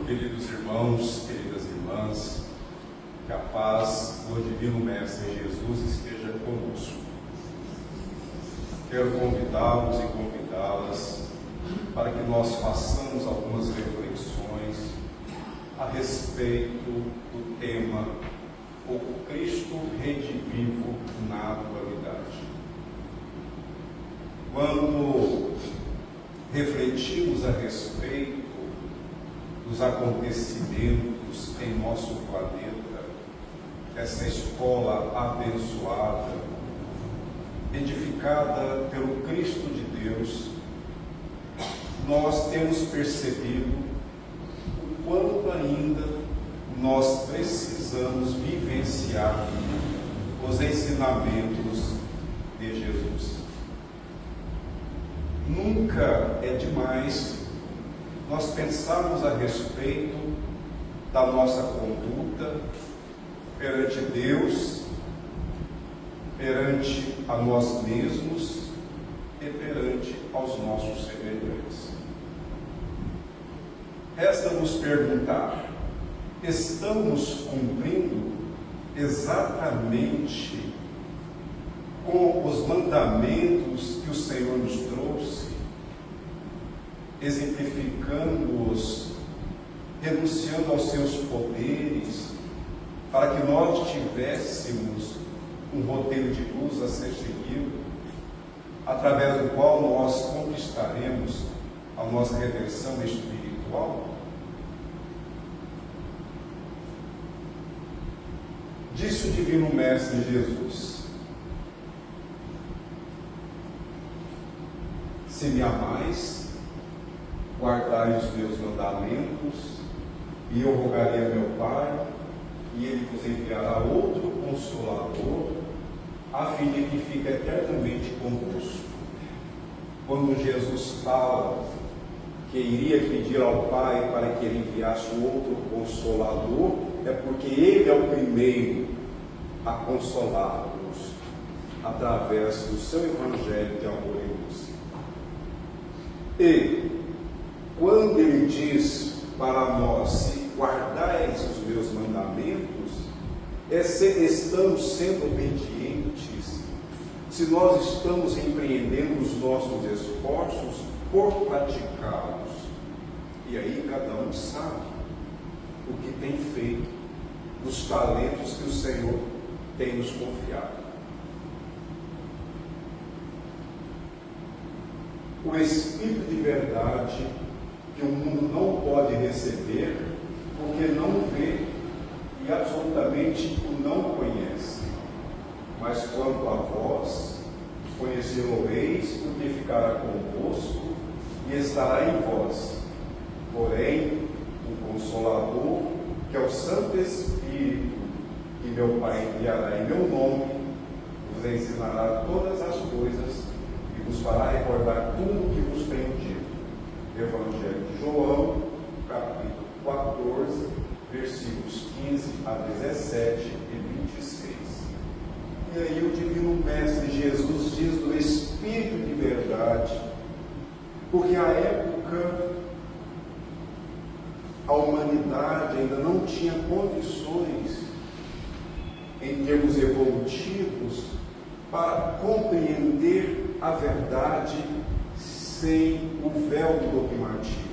Queridos irmãos, queridas irmãs, que a paz do Divino Mestre Jesus esteja conosco. Quero convidá-los e convidá-las para que nós façamos algumas reflexões a respeito do tema O Cristo Redivivo na Atualidade. Quando refletimos a respeito dos acontecimentos em nosso planeta, essa escola abençoada, edificada pelo Cristo de Deus, nós temos percebido o quanto ainda nós precisamos vivenciar os ensinamentos de Jesus. Nunca é demais nós pensarmos a respeito da nossa conduta perante Deus, perante a nós mesmos e perante aos nossos semelhantes. Resta nos perguntar: estamos cumprindo exatamente com os mandamentos que o Senhor nos trouxe, exemplificando-os, renunciando aos seus poderes, para que nós tivéssemos um roteiro de luz a ser seguido, através do qual nós conquistaremos a nossa redenção espiritual? Disse o Divino Mestre Jesus: se me amais, guardai os meus mandamentos, e eu rogarei a meu Pai, e Ele vos enviará outro Consolador, a fim de que fique eternamente convosco. Quando Jesus fala que iria pedir ao Pai para que Ele enviasse o outro Consolador, é porque Ele é o primeiro a consolar-nos através do seu Evangelho de amor e luz. E quando Ele diz para nós: se guardais os meus mandamentos, estamos sendo obedientes, se nós estamos empreendendo os nossos esforços por praticá-los. E aí cada um sabe o que tem feito dos talentos que o Senhor tem nos confiado. O Espírito de verdade que o mundo não pode receber, porque não vê e absolutamente o não conhece. Mas quanto a vós, conhecê-lo-eis, porque ficará convosco e estará em vós. Porém, o Consolador, que é o Santo Espírito, que meu Pai enviará em meu nome, vos ensinará todas as coisas e vos fará recordar tudo o que vos tenho dito. Evangelho de João, capítulo 14, versículos 15 a 17 e 26. E aí o Divino Mestre Jesus diz do Espírito de verdade, porque à época a humanidade ainda não tinha condições, em termos evolutivos, para compreender a verdade sem o véu do dogmatismo.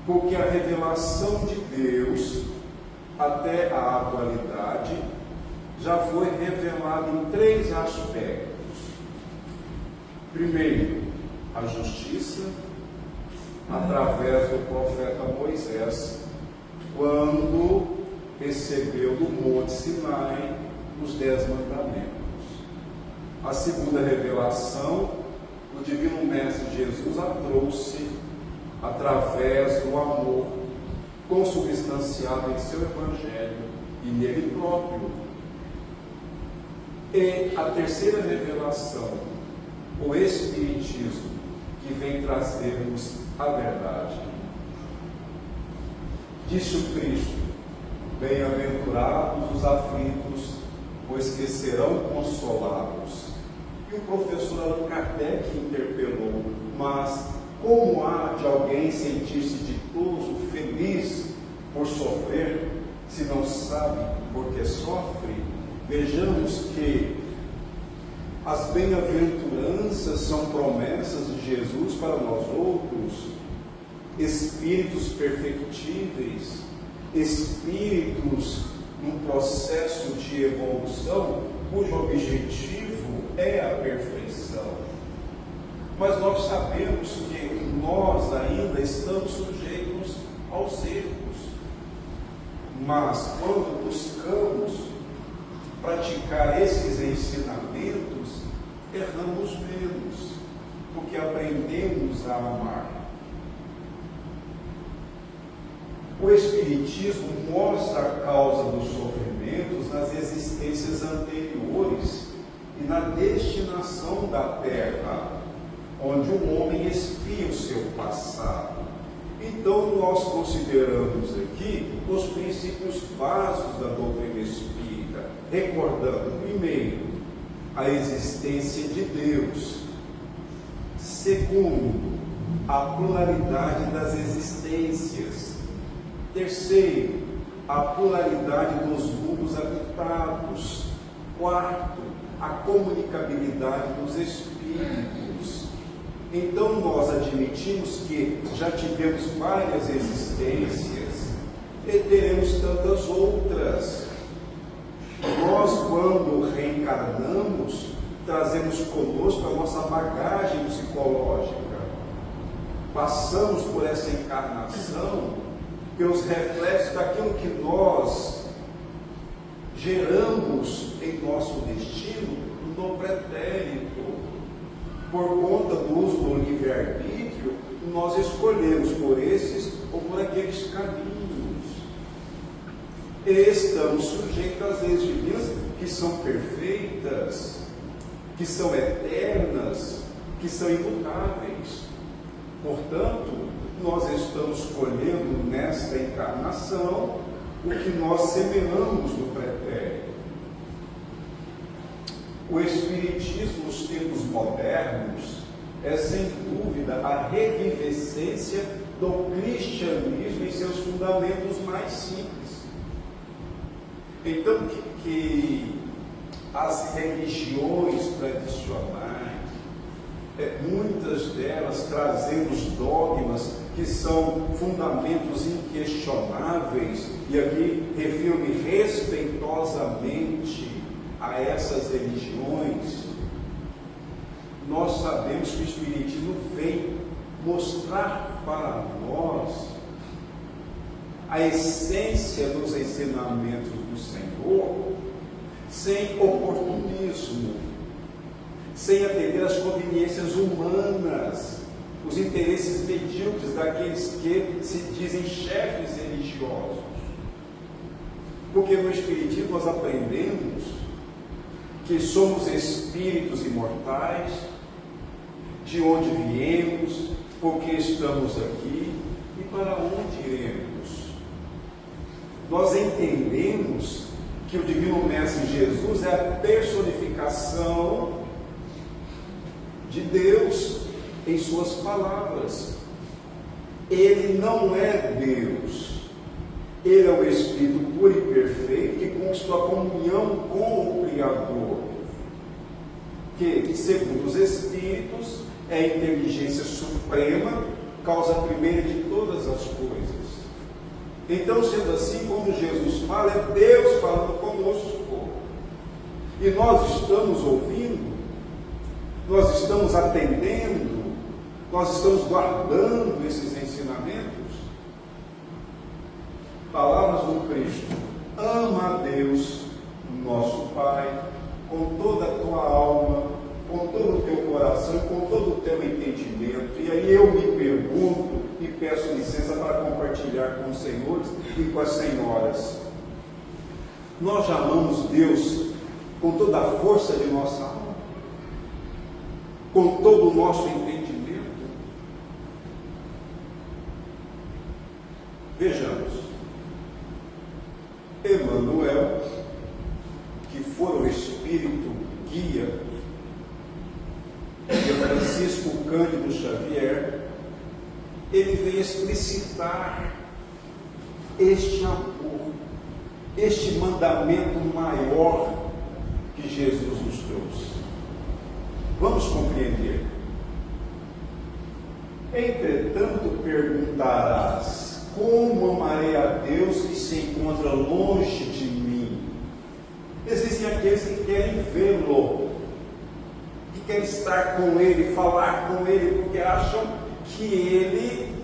Porque a revelação de Deus, até a atualidade, já foi revelada em três aspectos. Primeiro, a justiça, através do profeta Moisés, quando recebeu do Monte Sinai os 10 mandamentos. A segunda revelação, o Divino Mestre Jesus a trouxe através do amor consubstanciado em seu Evangelho e nele próprio. E a terceira revelação, o Espiritismo, que vem trazer-nos a verdade. Disse o Cristo: bem-aventurados os aflitos, pois que serão consolados. E o professor Allan Kardec interpelou: mas Como há de alguém sentir-se ditoso, feliz por sofrer, se não sabe por que sofre? Vejamos que as bem-aventuranças são promessas de Jesus para nós outros, espíritos perfectíveis, espíritos num processo de evolução, cujo objetivo é a perfeição. Mas nós sabemos que nós ainda estamos sujeitos aos erros. Mas quando buscamos praticar esses ensinamentos, erramos menos, porque aprendemos a amar. O Espiritismo mostra a causa dos sofrimentos nas existências anteriores e na destinação da Terra, onde o homem expia o seu passado. Então, nós consideramos aqui os princípios básicos da doutrina espírita, recordando, primeiro, a existência de Deus. Segundo, a pluralidade das existências. Terceiro, a pluralidade dos mundos habitados. Quarto, a comunicabilidade dos espíritos. Então nós admitimos que já tivemos várias existências e teremos tantas outras. Nós, quando reencarnamos, trazemos conosco a nossa bagagem psicológica. Passamos por essa encarnação pelos reflexos daquilo que nós geramos em nosso destino no pretérito. Por conta do uso do livre-arbítrio, nós escolhemos por esses ou por aqueles caminhos. E estamos sujeitos às leis divinas que são perfeitas, que são eternas, que são imutáveis. Portanto, nós estamos colhendo nesta encarnação o que nós semeamos no pretérito. O Espiritismo nos tempos modernos é, sem dúvida, a revivescência do cristianismo em seus fundamentos mais simples. Então, que as religiões tradicionais, muitas delas trazendo os dogmas que são fundamentos inquestionáveis, e aqui refiro-me respeitosamente a essas religiões, nós sabemos que o Espiritismo vem mostrar para nós a essência dos ensinamentos do Senhor, sem oportunismo, sem atender às conveniências humanas, os interesses medíocres daqueles que se dizem chefes religiosos. Porque no Espiritismo nós aprendemos que somos espíritos imortais, de onde viemos, por que estamos aqui e para onde iremos. Nós entendemos que o Divino Mestre Jesus é a personificação de Deus em suas palavras. Ele não é Deus. Ele é o Espírito puro e perfeito que conquistou a comunhão com o Criador, que, segundo os Espíritos, é a inteligência suprema, causa primeira de todas as coisas. Então, sendo assim, quando Jesus fala, é Deus falando conosco. E nós estamos ouvindo, nós estamos atendendo, nós estamos guardando esses ensinamentos. Palavras do Cristo: ama a Deus, nosso Pai, com toda a tua alma, com todo o teu coração, com todo o teu entendimento. E aí eu me pergunto e peço licença para compartilhar com os senhores e com as senhoras: nós já amamos Deus com toda a força de nossa alma, com todo o nosso entendimento? Vejamos. Emmanuel, que for o Espírito guia de Francisco Cândido Xavier, ele vem explicitar este amor, este mandamento maior que Jesus nos trouxe. Vamos compreender. Entretanto, perguntarás: como amarei a Deus que se encontra longe de mim? Existem aqueles que querem vê-lo, que querem estar com Ele, falar com Ele, porque acham que Ele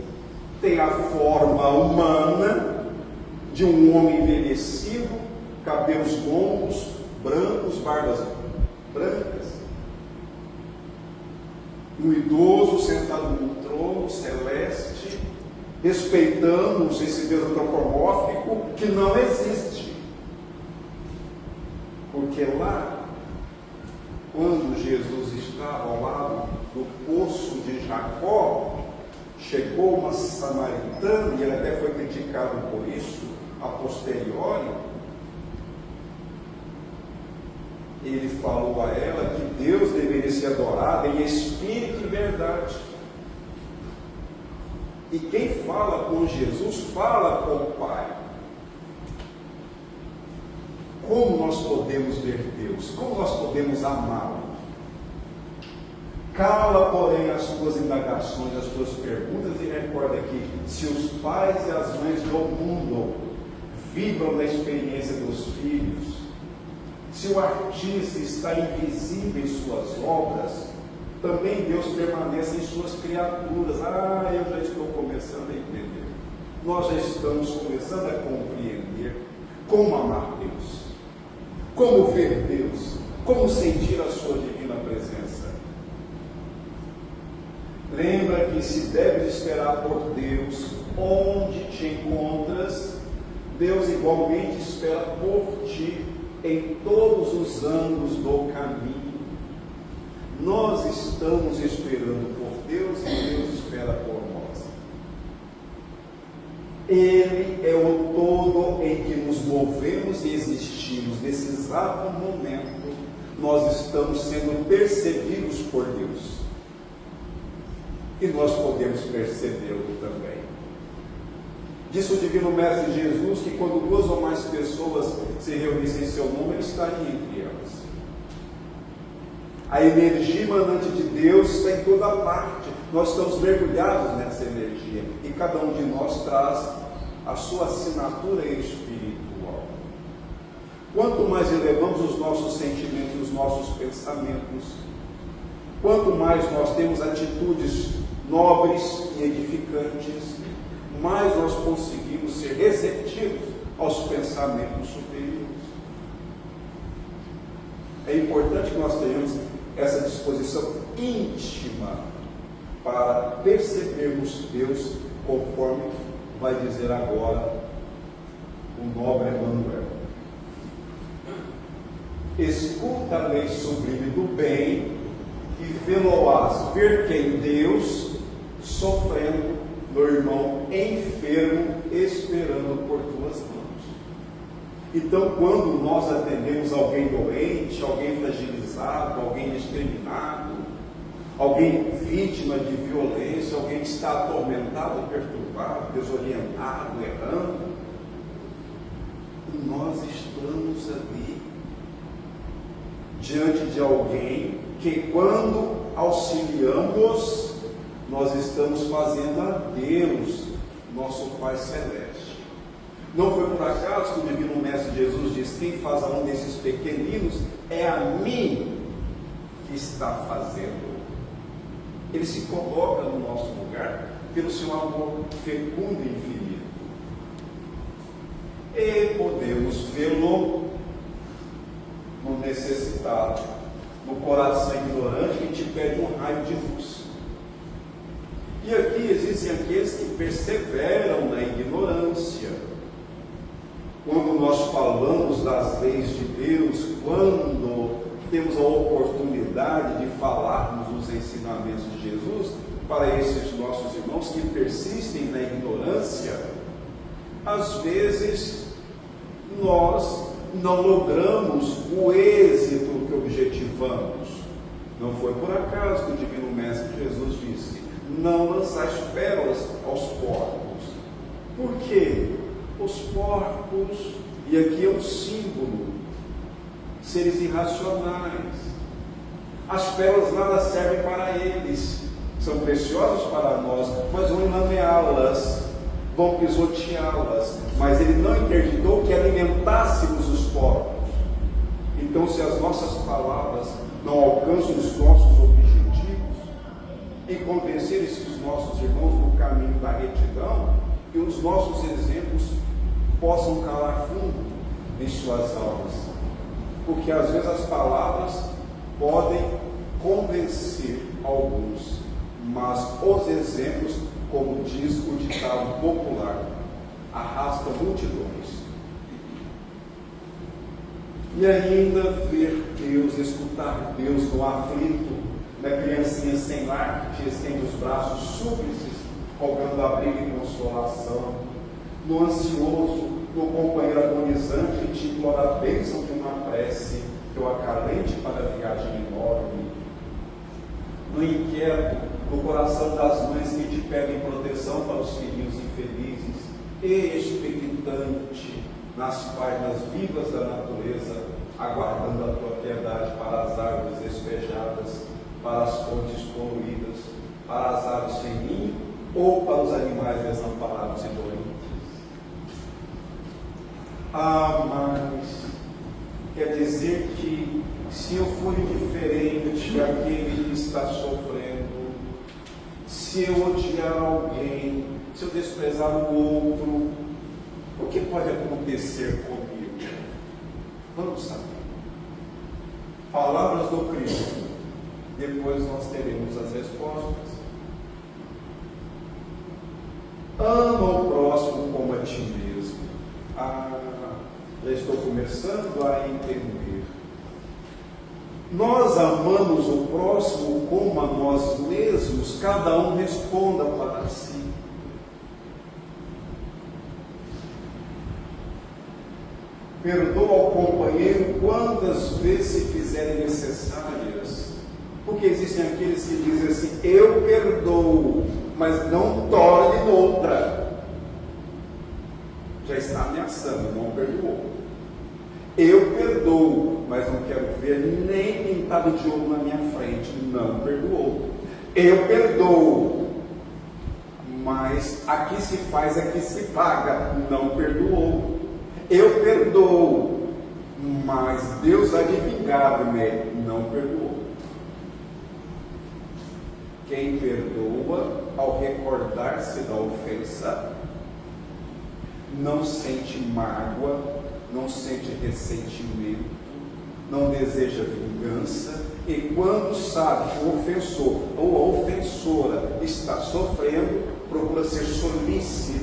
tem a forma humana de um homem envelhecido, cabelos longos, brancos, barbas brancas, um idoso sentado no trono celeste, respeitando esse Deus antropomórfico que não existe. Porque lá, quando Jesus estava ao lado do poço de Jacó, chegou uma samaritana, e ele até foi criticado por isso, a posteriori. Ele falou a ela que Deus deveria ser adorado em espírito e verdade. E quem fala com Jesus, fala com o Pai. Como nós podemos ver Deus? Como nós podemos amá-lo? Cala, porém, as tuas indagações, as tuas perguntas, e recorda que se os pais e as mães do mundo vibram na experiência dos filhos, se o artista está invisível em suas obras, também Deus permanece em suas criaturas. Eu já estou começando a entender. Nós já estamos começando a compreender como amar Deus, como ver Deus, como sentir a sua divina presença. Lembra que se deves esperar por Deus onde te encontras, Deus igualmente espera por ti em todos os ângulos do caminho. Nós estamos esperando por Deus e Deus espera por nós. Ele é o todo em que nos movemos e existimos. Nesse exato momento, nós estamos sendo percebidos por Deus. E nós podemos percebê-lo também. Disse o Divino Mestre Jesus que quando duas ou mais pessoas se reunissem em seu nome, ele estaria entre elas. A energia emanante de Deus está em toda parte. Nós estamos mergulhados nessa energia. E cada um de nós traz a sua assinatura espiritual. Quanto mais elevamos os nossos sentimentos, os nossos pensamentos, quanto mais nós temos atitudes nobres e edificantes, mais nós conseguimos ser receptivos aos pensamentos superiores. É importante que nós tenhamos essa disposição íntima para percebermos Deus, conforme vai dizer agora o nobre Emmanuel. Escuta a lei sublime do bem e vê-lo-ás ver quem Deus sofrendo do irmão enfermo, esperando por tuas mãos. Então, quando nós atendemos alguém doente, alguém fragilizado, alguém exterminado, alguém vítima de violência, alguém que está atormentado, perturbado, desorientado, errando, nós estamos ali diante de alguém que, quando auxiliamos, nós estamos fazendo a Deus, nosso Pai Celeste. Não foi por acaso que o Divino Mestre Jesus diz: quem faz a um desses pequeninos é a mim que está fazendo. Ele se coloca no nosso lugar pelo seu amor fecundo e infinito. E podemos vê-lo no necessitado, no coração ignorante que te pede um raio de luz. E aqui existem aqueles que perseveram na ignorância. Quando nós falamos das leis de Deus, quando temos a oportunidade de falarmos os ensinamentos de Jesus para esses nossos irmãos que persistem na ignorância, às vezes nós não logramos o êxito que objetivamos. Não foi por acaso que o Divino Mestre Jesus disse: não lançais pérolas macacos, e aqui é um símbolo, seres irracionais. As pérolas nada servem para eles, são preciosas para nós, mas vão enlameá-las, vão pisoteá-las, mas ele não interditou que alimentássemos os porcos. Então, se as nossas palavras não alcançam os nossos objetivos, em convencer esses nossos irmãos no caminho da retidão, que os nossos exemplos possam calar fundo em suas almas. Porque às vezes as palavras podem convencer alguns, mas os exemplos, como diz o ditado popular, arrastam multidões. E ainda ver Deus, escutar Deus no aflito, na criancinha sem lar, que estende os braços súplices, rogando abrigo e consolação, no ansioso, no companheiro agonizante, que te implora a bênção de uma prece, que o acalente para a viagem enorme, no inquieto, no coração das mães que te pedem proteção para os filhinhos infelizes, e expectante nas páginas vivas da natureza, aguardando a tua piedade para as árvores despejadas, para as fontes poluídas, para as aves sem ninho ou para os animais desamparados e doentes. Mas quer dizer que se eu for indiferente àquele que está sofrendo, se eu odiar alguém, se eu desprezar o outro, o que pode acontecer comigo? Vamos saber. Palavras do Cristo. Depois nós teremos as respostas. Ama o próximo como a ti mesmo. Já estou começando a entender. Nós amamos o próximo como a nós mesmos. Cada um responda para si. Perdoa ao companheiro quantas vezes se fizerem necessárias. Porque existem aqueles que dizem assim: eu perdoo, mas não torne outra. Já está ameaçando, não perdoou. Eu perdoo, mas não quero ver nem pintado de ouro na minha frente. Não perdoou. Eu perdoo, mas aqui se faz, aqui se paga. Não perdoou. Eu perdoo, mas Deus há de vingar-me. Não perdoou. Quem perdoa, ao recordar-se da ofensa, não sente mágoa, não sente ressentimento, não deseja vingança, e quando sabe que o ofensor ou a ofensora está sofrendo, procura ser solícito,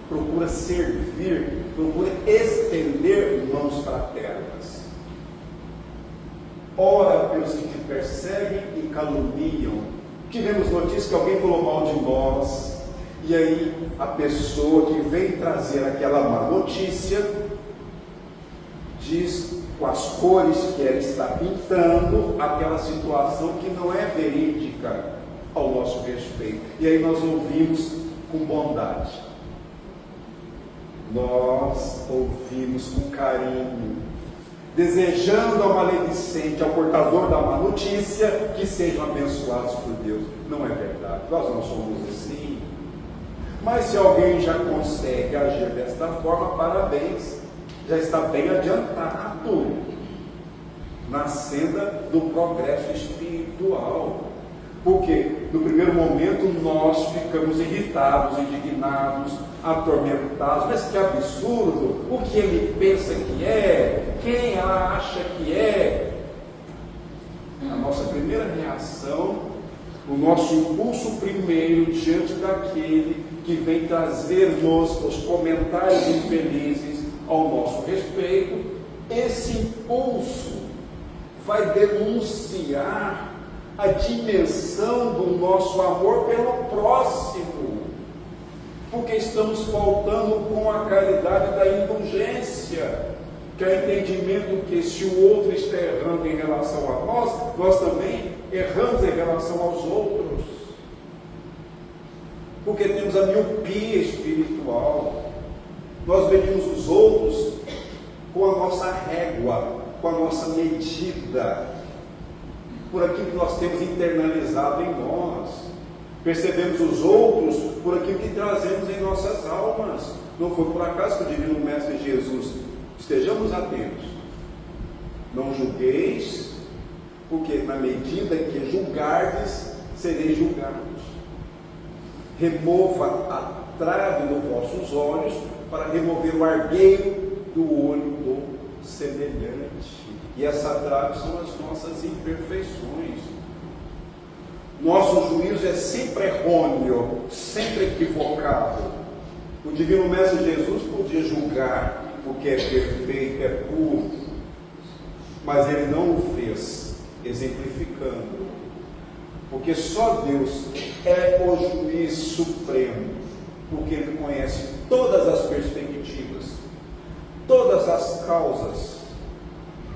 procura servir, procura estender mãos fraternas. Ora pelos que te perseguem e caluniam. Tivemos notícia que alguém falou mal de nós, e aí a pessoa que vem trazer aquela má notícia diz com as cores que ela está pintando aquela situação que não é verídica ao nosso respeito. E aí nós ouvimos com bondade, nós ouvimos com carinho, desejando ao maledicente, ao portador da má notícia, que sejam abençoados por Deus. Não é verdade, nós não somos assim. Mas se alguém já consegue agir desta forma, parabéns, já está bem adiantado na senda do progresso espiritual. Porque no primeiro momento nós ficamos irritados, indignados, atormentados. Mas que absurdo! O que ele pensa que é? Quem ela acha que é? A nossa primeira reação, o nosso impulso primeiro diante daquele que vem trazer-nos os comentários infelizes ao nosso respeito, esse impulso vai denunciar a dimensão do nosso amor pelo próximo, porque estamos faltando com a caridade da indulgência, que é o entendimento que se o outro está errando em relação a nós, nós também erramos em relação aos outros, porque temos a miopia espiritual. Nós medimos os outros com a nossa régua, com a nossa medida, por aquilo que nós temos internalizado em nós. Percebemos os outros por aquilo que trazemos em nossas almas. Não foi por acaso que o Divino Mestre Jesus, estejamos atentos, não julgueis, porque na medida que julgardes, sereis julgados. Remova a trave dos vossos olhos, para remover o argueiro do olho do semelhante. E essa trave são as nossas imperfeições. Nosso juízo é sempre errôneo, sempre equivocado. O Divino Mestre Jesus podia julgar porque é perfeito, é puro, mas ele não o fez, exemplificando, porque só Deus é o juiz supremo, porque ele conhece todas as perspectivas, todas as causas,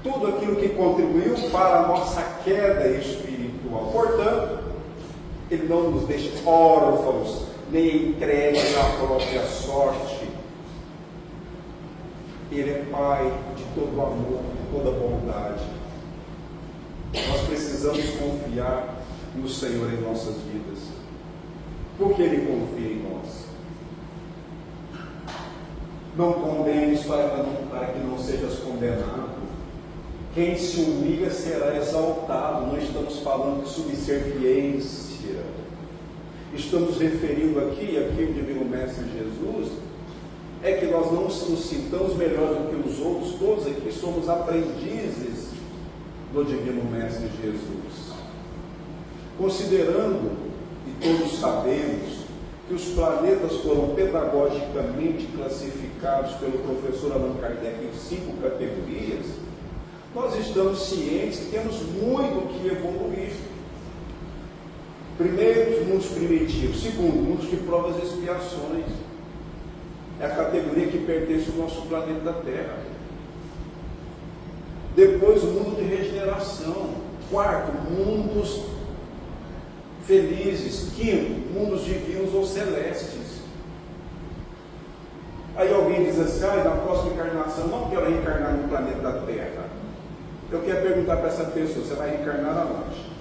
tudo aquilo que contribuiu para a nossa queda espiritual. Portanto, ele não nos deixa órfãos, nem entregues à própria sorte. Ele é Pai de todo amor, de toda bondade. Nós precisamos confiar no Senhor em nossas vidas, porque Ele confia em nós. Não condenes para que não sejas condenado. Quem se humilha será exaltado. Não estamos falando de subserviência. Estamos referindo aqui o Divino Mestre Jesus, é que nós não nos sintamos melhores do que os outros. Todos aqui somos aprendizes do Divino Mestre Jesus. Considerando, e todos sabemos, que os planetas foram pedagogicamente classificados pelo professor Allan Kardec em 5 categorias, nós estamos cientes que temos muito que evoluir. Primeiro, os mundos primitivos. Segundo, mundos de provas e expiações. É a categoria que pertence ao nosso planeta Terra. Depois, o mundo de regeneração. Quarto, mundos felizes. Quinto, mundos divinos ou celestes. Aí alguém diz assim: na próxima encarnação não quero reencarnar no planeta Terra. Eu quero perguntar para essa pessoa: você vai reencarnar aonde?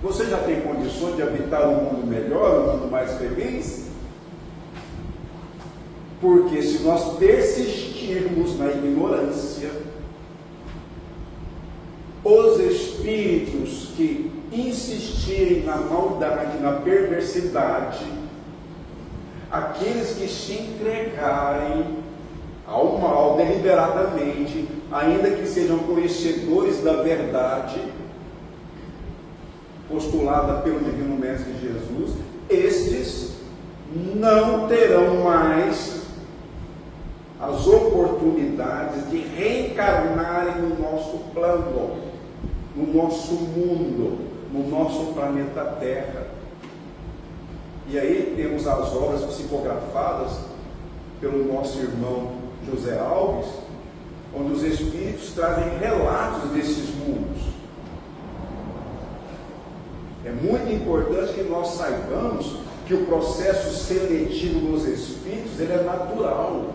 Você já tem condições de habitar um mundo melhor, um mundo mais feliz? Porque se nós persistirmos na ignorância, os espíritos que insistirem na maldade, na perversidade, aqueles que se entregarem ao mal deliberadamente, ainda que sejam conhecedores da verdade postulada pelo Divino Mestre Jesus, estes não terão mais as oportunidades de reencarnarem no nosso plano, no nosso mundo, no nosso planeta Terra. E aí temos as obras psicografadas pelo nosso irmão José Alves, onde os espíritos trazem relatos desses mundos. É muito importante que nós saibamos que o processo seletivo dos espíritos ele é natural,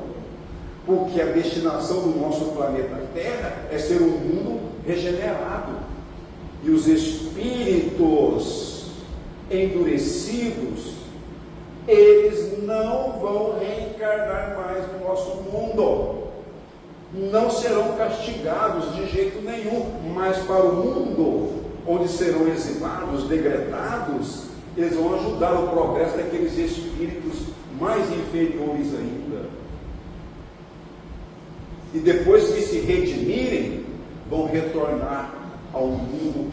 porque a destinação do nosso planeta Terra é ser um mundo regenerado, e os espíritos endurecidos, eles não vão reencarnar mais no nosso mundo, não serão castigados de jeito nenhum, mas para o mundo onde serão exilados, degradados, eles vão ajudar o progresso daqueles espíritos mais inferiores ainda. E depois que se redimirem, vão retornar ao mundo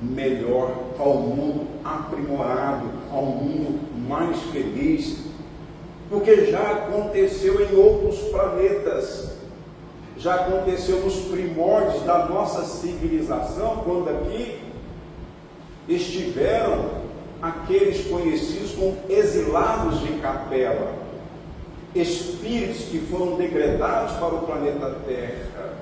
melhor, ao mundo aprimorado, ao mundo mais feliz, porque já aconteceu em outros planetas, já aconteceu nos primórdios da nossa civilização, quando aqui estiveram aqueles conhecidos como exilados de capela, espíritos que foram degradados para o planeta Terra,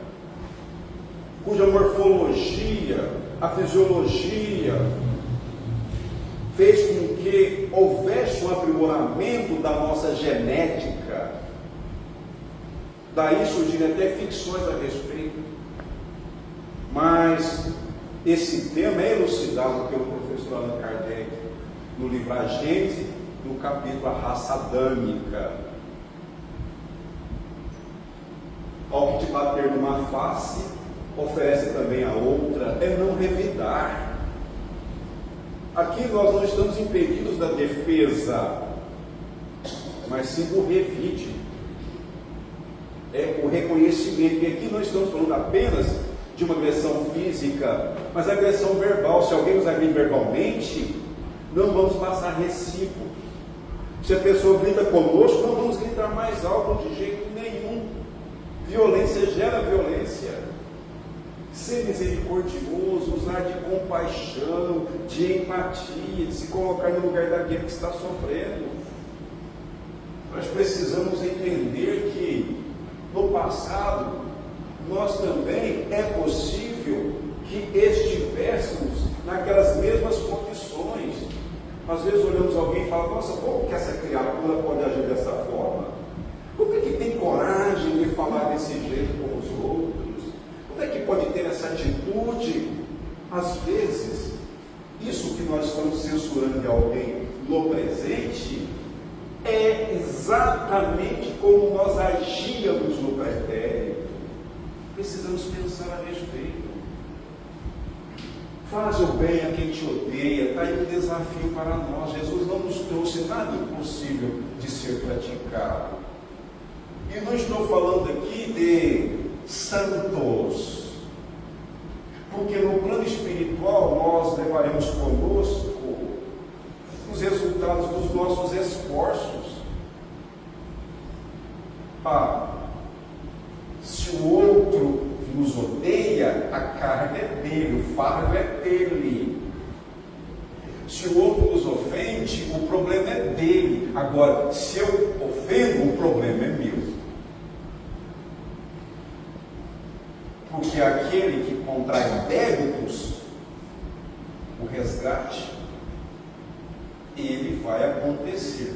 cuja morfologia, a fisiologia fez com que houvesse um aprimoramento da nossa genética, Daí surgiram até ficções a respeito. Mas esse tema é elucidado pelo professor Allan Kardec no livro A Gênese, no capítulo A Raça Adâmica. Ao que te bater numa face, oferece também a outra, é não revidar. Aqui nós não estamos impedidos da defesa, mas sim do revide. É o reconhecimento. E aqui não estamos falando apenas de uma agressão física, mas agressão verbal. Se alguém nos agride verbalmente, não vamos passar recíproco. Se a pessoa grita conosco, não vamos gritar mais alto de jeito nenhum. Violência gera violência. Ser misericordioso, usar de compaixão, de empatia, de se colocar no lugar daquele que está sofrendo. Nós precisamos entender que no passado nós também é possível que estivéssemos naquelas mesmas condições. Às vezes olhamos alguém e falamos: nossa, como que essa criatura pode agir dessa forma? Como é que tem coragem de falar desse jeito com os outros? Como é que pode ter essa atitude? Às vezes, isso que nós estamos censurando de alguém no presente é exatamente como nós agíamos no pretérito. Precisamos pensar a respeito. Faz o bem a quem te odeia. Está aí um desafio para nós. Jesus não nos trouxe nada impossível de ser praticado. E não estou falando aqui de santos, porque no plano espiritual nós levaremos conosco os resultados dos nossos esforços. Se o outro nos odeia, a carga é dele, o fardo é dele. Se o outro nos ofende, o problema é dele. Agora, se eu ofendo, o problema é meu. Porque aquele que contrai débitos, o resgate, ele vai acontecer,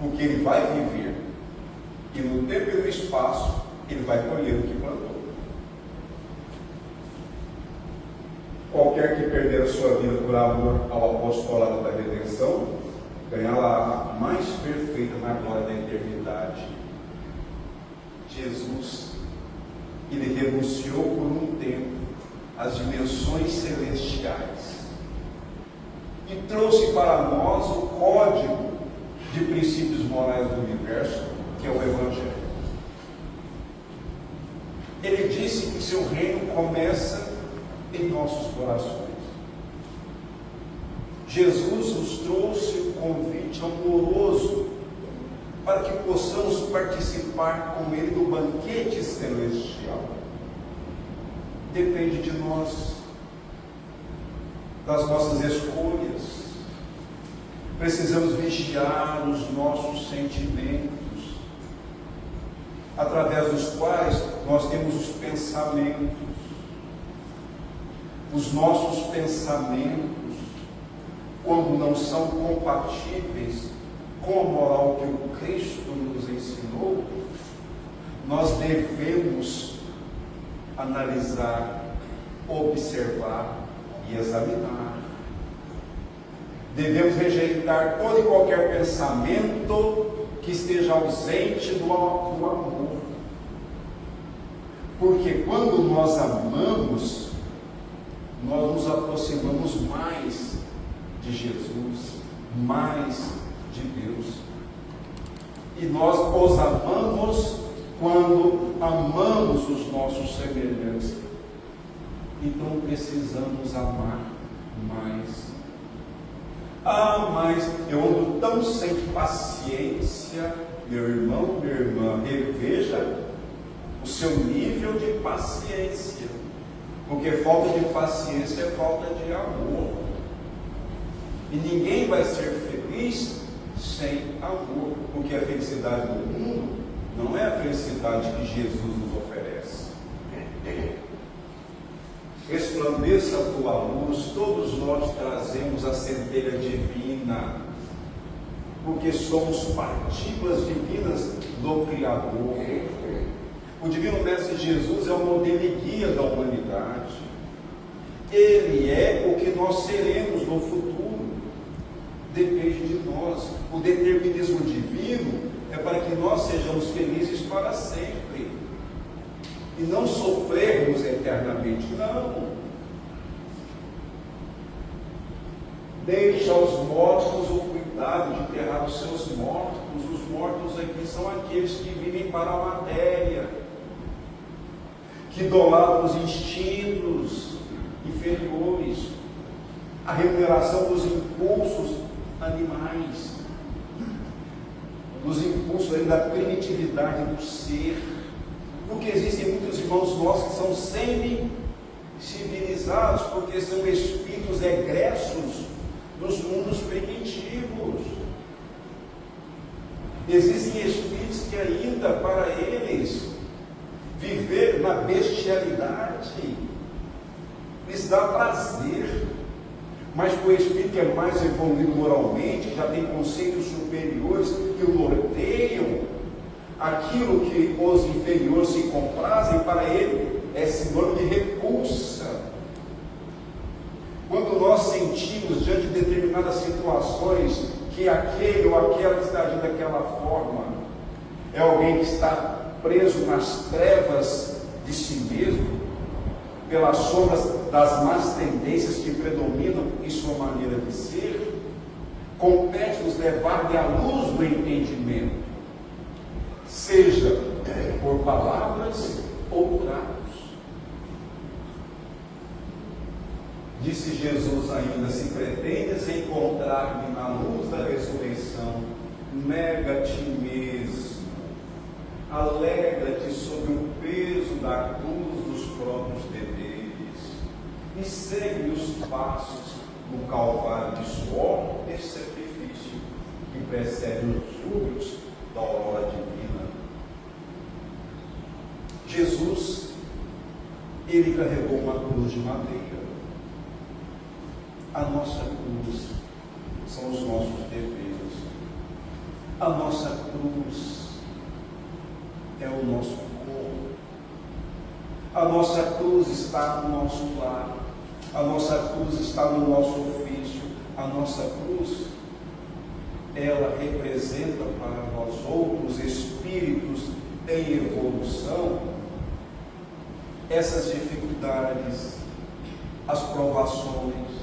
porque ele vai viver, e no tempo e no espaço ele vai colher o que plantou. Qualquer que perder a sua vida por amor ao apostolado da redenção, ganhará a mais perfeita na glória da eternidade. Jesus, ele renunciou por um tempo às dimensões celestiais e trouxe para nós o código de princípios morais do universo, que é o Evangelho. Ele disse que seu reino começa em nossos corações. Jesus nos trouxe um convite amoroso para que possamos participar com Ele do banquete celestial. Depende de nós, das nossas escolhas. Precisamos vigiar os nossos sentimentos, através dos quais nós temos os pensamentos. Os nossos pensamentos, quando não são compatíveis com a moral que o Cristo nos ensinou, nós devemos analisar, observar e examinar. Devemos rejeitar todo e qualquer pensamento que esteja ausente do amor. Porque quando nós amamos, nós nos aproximamos mais de Jesus, mais de Deus. E nós os amamos quando amamos os nossos semelhantes. Então precisamos amar mais. Mas eu ando tão sem paciência, meu irmão, minha irmã, reveja o seu nível de paciência. Porque falta de paciência é falta de amor. E ninguém vai ser feliz sem amor. Porque a felicidade do mundo não é a felicidade que Jesus nos oferece. Resplandeça a tua luz, todos nós trazemos a centelha divina. Porque somos partículas divinas do Criador. O Divino Mestre Jesus é o modelo e guia da humanidade. Ele é o que nós seremos no futuro. Depende de nós. O determinismo divino é para que nós sejamos felizes para sempre. E não sofrermos eternamente. Não. Deixe aos mortos o cuidado de enterrar os seus mortos. Os mortos aqui são aqueles que vivem para a matéria, que idolatram os instintos inferiores, a remuneração dos impulsos animais, dos impulsos da primitividade do ser. Porque existem muitos irmãos nossos que são semi-civilizados, porque são espíritos egressos dos mundos primitivos. Existem espíritos que ainda, para eles, viver na bestialidade lhes dá prazer. Mas para o espírito que é mais evoluído moralmente, já tem conceitos superiores que o norteiam, aquilo que os inferiores se comprazem, para ele é sinônimo de repulsa. Quando nós sentimos diante de determinadas situações que aquele ou aquela que está agindo daquela forma é alguém que está preso nas trevas de si mesmo, pelas sombras das más tendências que predominam em sua maneira de ser, compete-nos levar-lhe à luz do entendimento, seja por palavras ou por atos. Disse Jesus ainda: se pretendes encontrar-me na luz da ressurreição, nega-te mesmo, alegra-te sob o peso da cruz dos próprios deveres, e segue os passos no calvário de suor e sacrifício que precede os júbilos da aurora divina. Jesus, ele carregou uma cruz de madeira. A nossa cruz são os nossos deveres. A nossa cruz é o nosso corpo. A nossa cruz está no nosso lar. A nossa cruz está no nosso ofício. A nossa cruz, ela representa para nós outros espíritos em evolução essas dificuldades, as provações,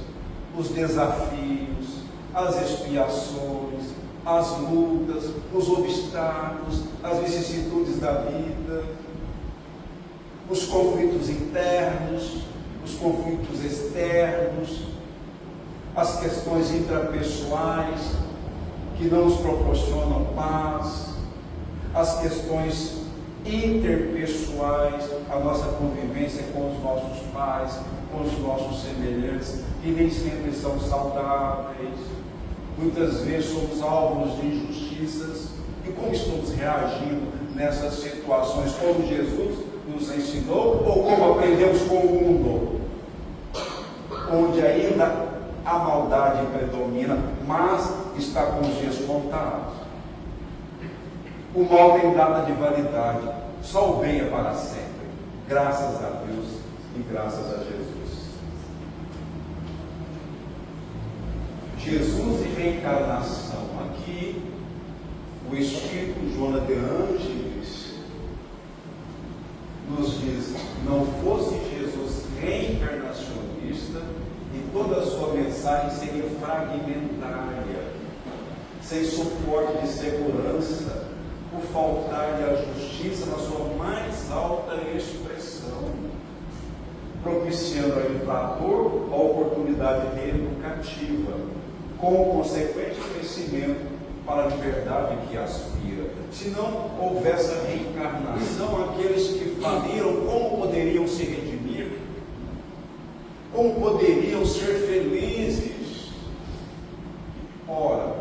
os desafios, as expiações, as lutas, os obstáculos, as vicissitudes da vida, os conflitos internos, os conflitos externos, as questões intrapessoais que não nos proporcionam paz, as questões interpessoais, a nossa convivência com os nossos pais, com os nossos semelhantes, que nem sempre são saudáveis. Muitas vezes somos alvos de injustiças. E como estamos reagindo nessas situações? Como Jesus nos ensinou ou como aprendemos com o mundo? Onde ainda a maldade predomina, mas está com os dias contados. O mal tem data de validade, só o bem é para sempre. Graças a Deus e graças a Jesus. Jesus e reencarnação. Aqui, o Espírito Joana de Ângeles nos diz: não fosse Jesus reencarnacionista, e toda a sua mensagem seria fragmentária, sem suporte de segurança, por faltar-lhe a justiça na sua mais alta expressão, propiciando ao infrator a oportunidade reeducativa, com o consequente crescimento para a liberdade que aspira. Se não houvesse a reencarnação, aqueles que faliram, como poderiam se redimir? Como poderiam ser felizes? Ora,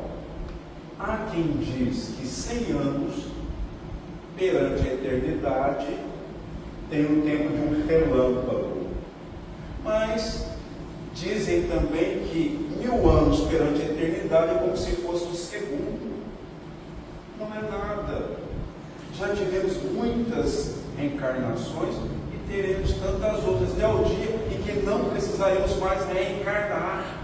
há quem diz que 100 anos, perante a eternidade, tem o tempo de um relâmpago. Mas dizem também que 1000 anos perante a eternidade é como se fosse um segundo. Não é nada. Já tivemos muitas reencarnações e teremos tantas outras, até o dia em que não precisaremos mais reencarnar.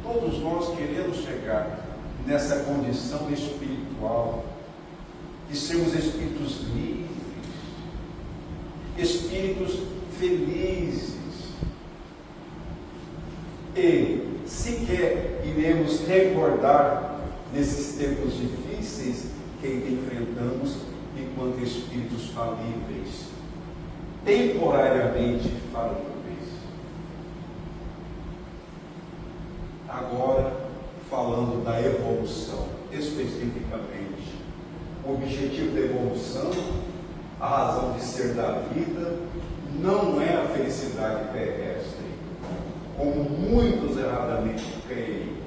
Todos nós queremos chegar nessa condição espiritual de sermos espíritos livres, espíritos felizes, e sequer iremos recordar nesses tempos difíceis que enfrentamos enquanto espíritos falíveis, temporariamente falíveis. Agora, falando da evolução, especificamente, o objetivo da evolução, a razão de ser da vida, não é a felicidade terrestre, como muitos erradamente creem,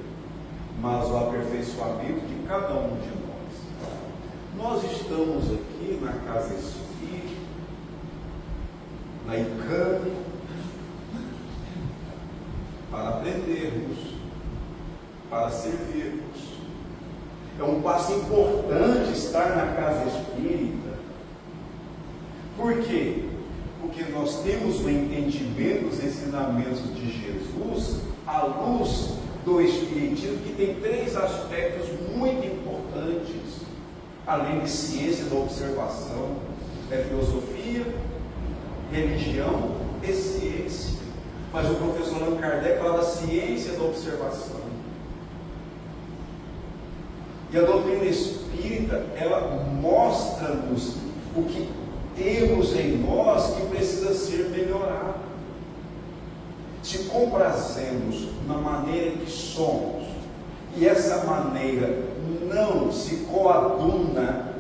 mas o aperfeiçoamento de cada um de nós. Nós estamos aqui na Casa Espírita, na ICAM, para aprendermos, para servirmos. É um passo importante estar na Casa Espírita. Por quê? Porque nós temos o entendimento dos ensinamentos de Jesus à luz do Espiritismo, que tem 3 aspectos muito importantes, além de ciência da observação: é filosofia, religião e ciência. Mas o professor Allan Kardec fala da ciência da observação. E a doutrina espírita, ela mostra-nos o que temos em nós que precisa ser melhorado. Se comprazemos na maneira que somos, e essa maneira não se coaduna,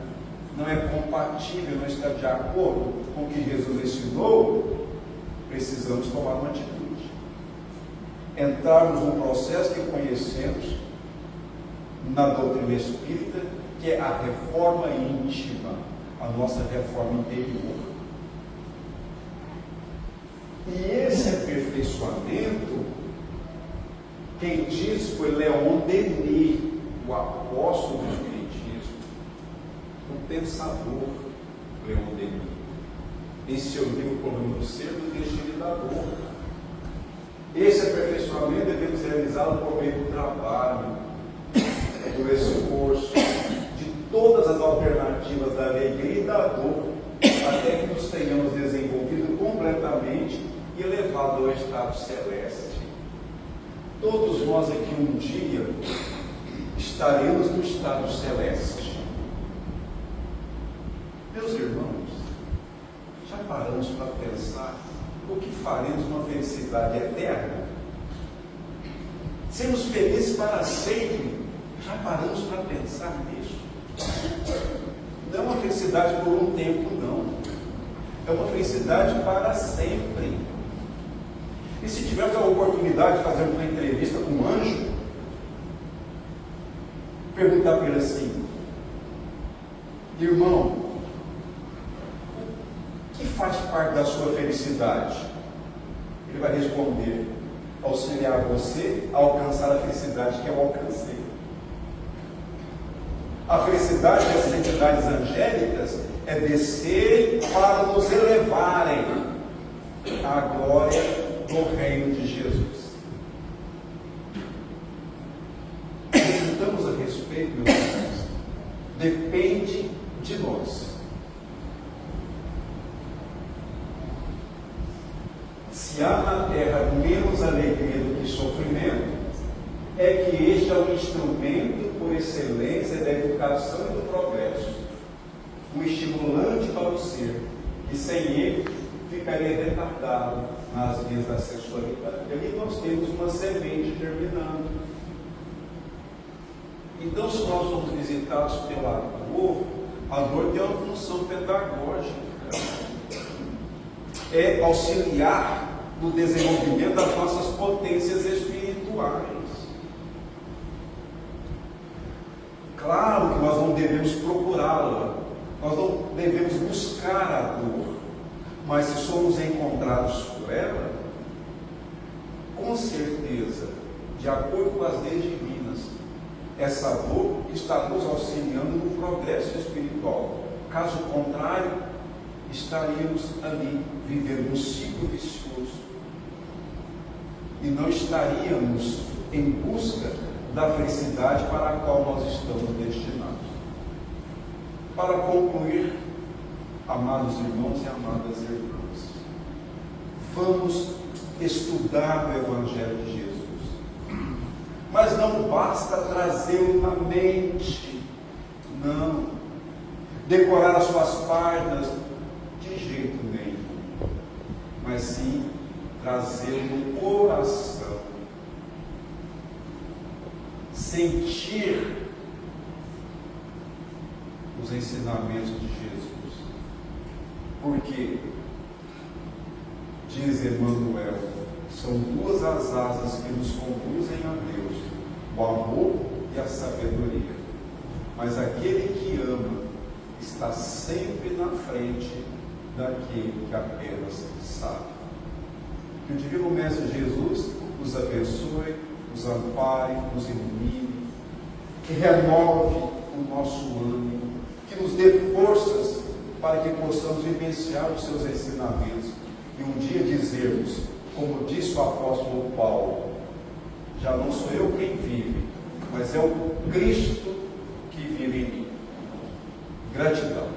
não é compatível, não está de acordo com o que Jesus ensinou, precisamos tomar uma atitude. Entrarmos num processo que conhecemos na doutrina espírita, que é a reforma íntima, a nossa reforma interior. E esse aperfeiçoamento, quem diz foi Leon Denis, o apóstolo do Espiritismo, um pensador, Leon Denis, em seu livro Problema do Ser, do Destino e da Dor. Esse aperfeiçoamento devemos realizá-lo por meio do trabalho, do esforço, de todas as alternativas da alegria e da dor, até que nos tenhamos desenvolvido completamente e elevado ao estado celeste. Todos nós aqui um dia estaremos no estado celeste. Meus irmãos, já paramos para pensar o que faremos numa felicidade eterna? Sermos felizes para sempre. Já paramos para pensar nisso? Não é uma felicidade por um tempo, não. É uma felicidade para sempre. E se tivermos a oportunidade de fazer uma entrevista com um anjo, perguntar para ele assim: irmão, o que faz parte da sua felicidade? Ele vai responder: auxiliar você a alcançar a felicidade que eu alcancei. A felicidade dessas entidades angélicas é descer para nos elevarem à glória do reino de Jesus. Reflitamos a respeito, meus irmãos. Depende de nós. Se há na terra menos alegria do que sofrimento, é que este é o instrumento por excelência da educação e do progresso, um estimulante para o ser, e sem ele ficaria retardado nas vias da sexualidade. E ali nós temos uma semente germinando. Então, se nós somos visitados pela dor, a dor tem uma função pedagógica, é auxiliar no desenvolvimento das nossas potências espirituais. Claro que nós não devemos procurá-la, nós não devemos buscar a dor, mas se somos encontrados por ela, com certeza, de acordo com as leis divinas, essa dor está nos auxiliando no progresso espiritual, Caso contrário, estaríamos ali vivendo um ciclo vicioso e não estaríamos em busca da felicidade para a qual nós estamos destinados. Para concluir, amados irmãos e amadas irmãs, vamos estudar o Evangelho de Jesus. Mas não basta trazê-lo na mente, não. Decorar as suas páginas, de jeito nenhum. Mas sim, trazê-lo no coração. Sentir os ensinamentos de Jesus. Porque, diz Emmanuel, são duas as asas que nos conduzem a Deus, o amor e a sabedoria. Mas aquele que ama está sempre na frente daquele que apenas sabe. Que o Divino Mestre Jesus nos abençoe, nos ampare, nos ilumine, que renove o nosso ânimo, que nos dê forças para que possamos vivenciar os seus ensinamentos e um dia dizermos, como disse o apóstolo Paulo, já não sou eu quem vive, mas é o Cristo que vive em mim. Gratidão.